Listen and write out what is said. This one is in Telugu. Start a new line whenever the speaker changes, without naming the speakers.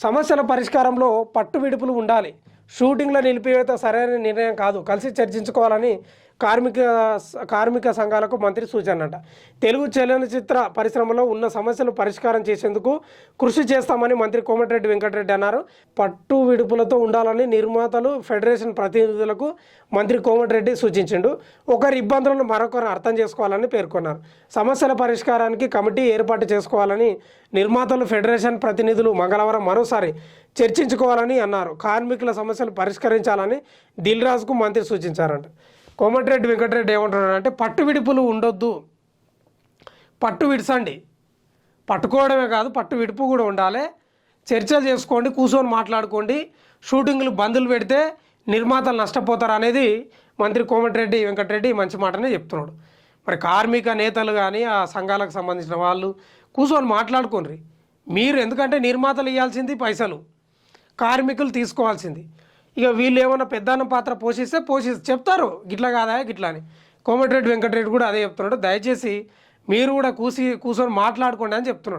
సమస్యల పరిష్కారంలో పట్టు విడుపులు ఉండాలి. షూటింగ్ల నిలిపివేత సరైన నిర్ణయం కాదు. కలిసి చర్చించుకోవాలని కార్మిక సంఘాలకు మంత్రి సూచనట. తెలుగు చలనచిత్ర పరిశ్రమలో ఉన్న సమస్యలు పరిష్కారం చేసేందుకు కృషి చేస్తామని మంత్రి కోమటిరెడ్డి వెంకటరెడ్డి అన్నారు. పట్టు విడుపులతో ఉండాలని నిర్మాతలు ఫెడరేషన్ ప్రతినిధులకు మంత్రి కోమటిరెడ్డి సూచించిండు. ఒకరి ఇబ్బందులను మరొకరు అర్థం చేసుకోవాలని పేర్కొన్నారు. సమస్యల పరిష్కారానికి కమిటీ ఏర్పాటు చేసుకోవాలని నిర్మాతలు ఫెడరేషన్ ప్రతినిధులు మంగళవారం మరోసారి చర్చించుకోవాలని అన్నారు. కార్మికుల సమస్యలు పరిష్కరించాలని దిల్ రాజుకు మంత్రి సూచించారంట. కోమటిరెడ్డి వెంకటరెడ్డి ఏమంటున్నాడంటే పట్టు విడుపులు ఉండొద్దు, పట్టు విడిచండి, పట్టుకోవడమే కాదు పట్టు విడుపు కూడా ఉండాలి. చర్చలు చేసుకోండి, కూర్చొని మాట్లాడుకోండి. షూటింగ్లు బందులు పెడితే నిర్మాతలు నష్టపోతారు అనేది మంత్రి కోమటిరెడ్డి వెంకటరెడ్డి మంచి మాటనే చెప్తున్నాడు. మరి కార్మిక నేతలు కానీ ఆ సంఘాలకు సంబంధించిన వాళ్ళు కూర్చొని మాట్లాడుకోండి. మీరు ఎందుకంటే నిర్మాతలు ఇవ్వాల్సింది పైసలు, కార్మికులు తీసుకోవాల్సింది. ఇక వీళ్ళు ఏమన్నా పెద్దన్న పాత్ర పోషిస్తే చెప్తారు గిట్లా కాదా గిట్లా అని. కోమటిరెడ్డి వెంకటరెడ్డి కూడా అదే చెప్తున్నాడు. దయచేసి మీరు కూడా కూర్చొని మాట్లాడుకోండి అని చెప్తున్నాడు.